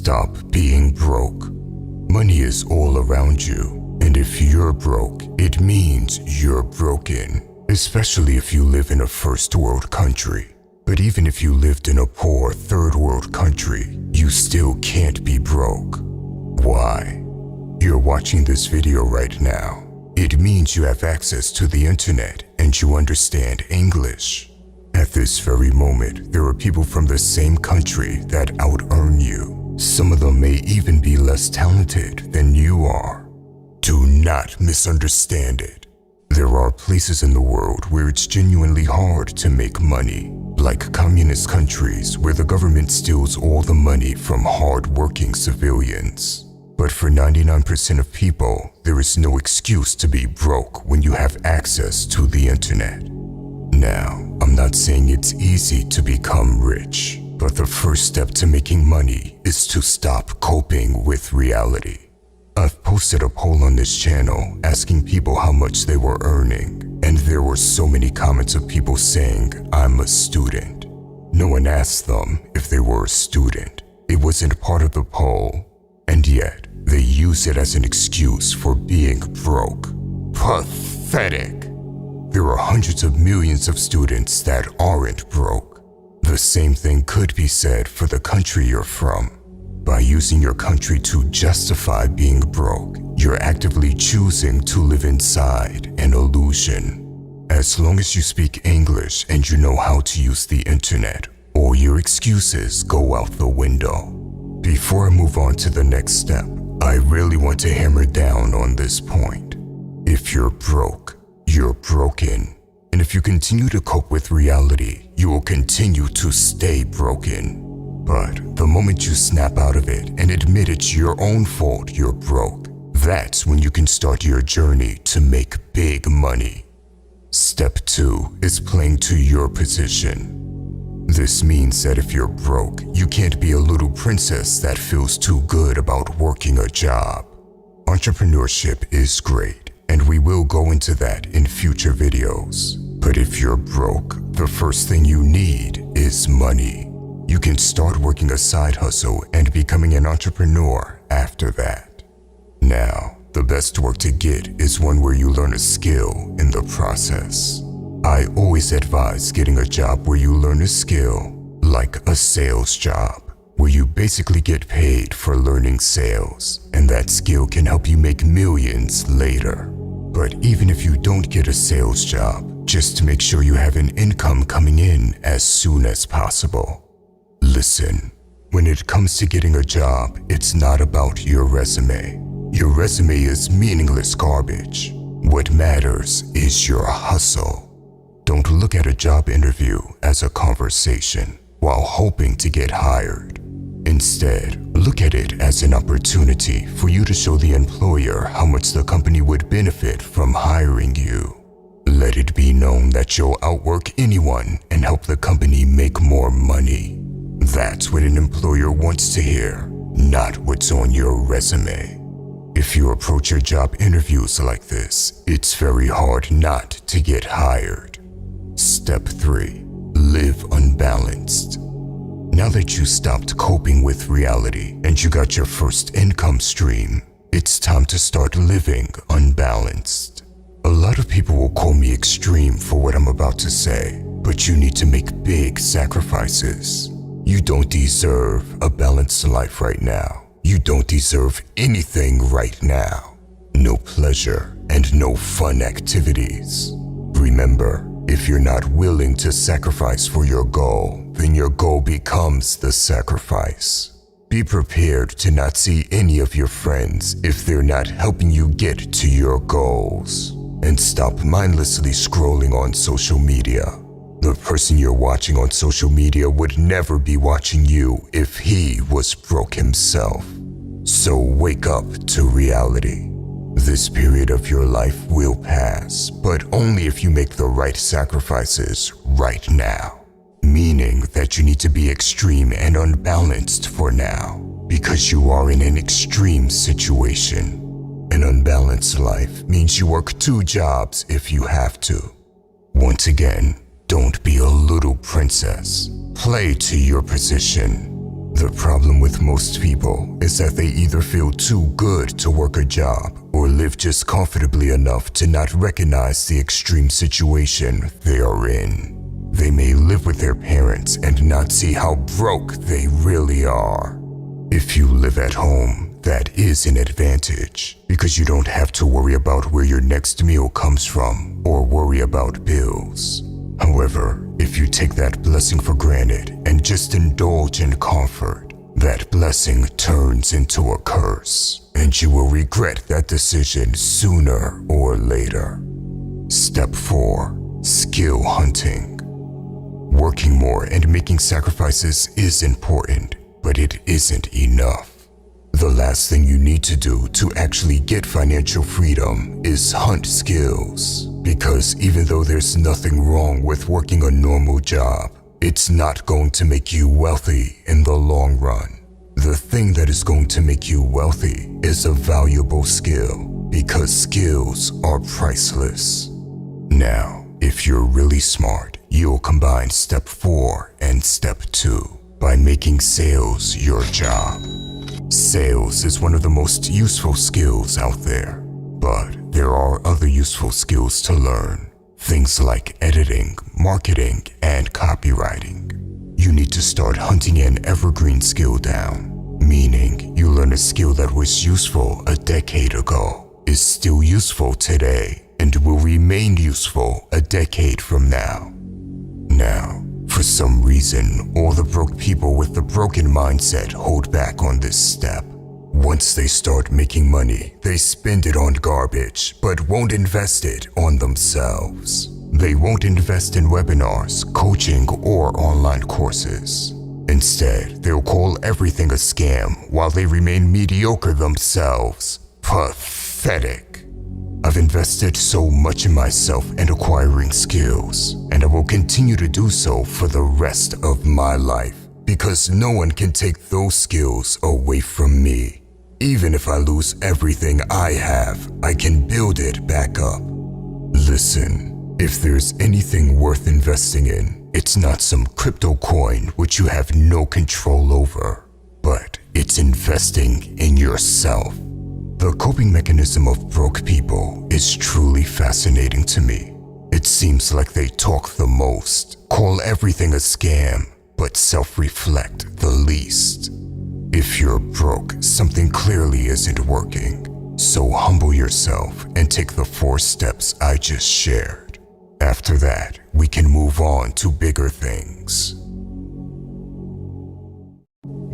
Stop being broke. Money is all around you, and if you're broke, it means you're broken, especially if you live in a first world country. But even if you lived in a poor third world country, you still can't be broke. Why? You're watching this video right now. It means you have access to the internet and you understand English. At this very moment, there are people from the same country that out-earn you. Some of them may even be less talented than you are. Do not misunderstand it. There are places in the world where it's genuinely hard to make money, like communist countries where the government steals all the money from hard-working civilians. But for 99% of people, there is no excuse to be broke when you have access to the internet. Now, I'm not saying it's easy to become rich, but the first step to making money is to stop coping with reality. I've posted a poll on this channel asking people how much they were earning, and there were so many comments of people saying, "I'm a student." No one asked them if they were a student. It wasn't part of the poll, and yet they use it as an excuse for being broke. Pathetic. There are hundreds of millions of students that aren't broke. The same thing could be said for the country you're from. By using your country to justify being broke, you're actively choosing to live inside an illusion. As long as you speak English and you know how to use the internet, all your excuses go out the window. Before I move on to the next step, I really want to hammer down on this point. If you're broke, you're broken. And if you continue to cope with reality, you will continue to stay broken. But the moment you snap out of it and admit it's your own fault you're broke, that's when you can start your journey to make big money. Step 2 is playing to your position. This means that if you're broke, you can't be a little princess that feels too good about working a job. Entrepreneurship is great, and we will go into that in future videos. But if you're broke, the first thing you need is money. You can start working a side hustle and becoming an entrepreneur after that. Now, the best work to get is one where you learn a skill in the process. I always advise getting a job where you learn a skill, like a sales job, where you basically get paid for learning sales, and that skill can help you make millions later. But even if you don't get a sales job, just make sure you have an income coming in as soon as possible. Listen, when it comes to getting a job, it's not about your resume. Your resume is meaningless garbage. What matters is your hustle. Don't look at a job interview as a conversation while hoping to get hired. Instead, look at it as an opportunity for you to show the employer how much the company would benefit from hiring you. Let it be known that you'll outwork anyone and help the company make more money. That's what an employer wants to hear, not what's on your resume. If you approach your job interviews like this, it's very hard not to get hired. Step 3. Live unbalanced. Now that you stopped coping with reality and you got your first income stream, it's time to start living unbalanced. A lot of people will call me extreme for what I'm about to say, but you need to make big sacrifices. You don't deserve a balanced life right now. You don't deserve anything right now. No pleasure and no fun activities. Remember, if you're not willing to sacrifice for your goal, then your goal becomes the sacrifice. Be prepared to not see any of your friends if they're not helping you get to your goals. And stop mindlessly scrolling on social media. The person you're watching on social media would never be watching you if he was broke himself. So wake up to reality. This period of your life will pass, but only if you make the right sacrifices right now. Meaning that you need to be extreme and unbalanced for now, because you are in an extreme situation. An unbalanced life means you work 2 jobs if you have to. Once again, don't be a little princess. Play to your position. The problem with most people is that they either feel too good to work a job or live just comfortably enough to not recognize the extreme situation they are in. They may live with their parents and not see how broke they really are. If you live at home, that is an advantage because you don't have to worry about where your next meal comes from or worry about bills. However, if you take that blessing for granted and just indulge in comfort, that blessing turns into a curse, and you will regret that decision sooner or later. Step 4. Skill hunting. Working more and making sacrifices is important, but it isn't enough. The last thing you need to do to actually get financial freedom is hunt skills, because even though there's nothing wrong with working a normal job, it's not going to make you wealthy in the long run. The thing that is going to make you wealthy is a valuable skill, because skills are priceless. Now, if you're really smart, you'll combine step 4 and step 2 by making sales your job. Sales is one of the most useful skills out there, but there are other useful skills to learn. Things like editing, marketing, and copywriting. You need to start hunting an evergreen skill down, meaning you learn a skill that was useful a decade ago, is still useful today, and will remain useful a decade from now. Now, for some reason, all the broke people with the broken mindset hold back on this step. Once they start making money, they spend it on garbage, but won't invest it on themselves. They won't invest in webinars, coaching, or online courses. Instead, they'll call everything a scam while they remain mediocre themselves. Pathetic. I've invested so much in myself and acquiring skills, and I will continue to do so for the rest of my life, because no one can take those skills away from me. Even if I lose everything I have, I can build it back up. Listen, if there's anything worth investing in, it's not some crypto coin which you have no control over, but it's investing in yourself. The coping mechanism of broke people is truly fascinating to me. It seems like they talk the most, call everything a scam, but self-reflect the least. If you're broke, something clearly isn't working. So humble yourself and take the 4 steps I just shared. After that, we can move on to bigger things.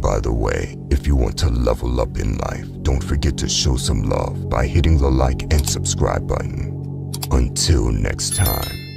By the way, if you want to level up in life, don't forget to show some love by hitting the like and subscribe button. Until next time.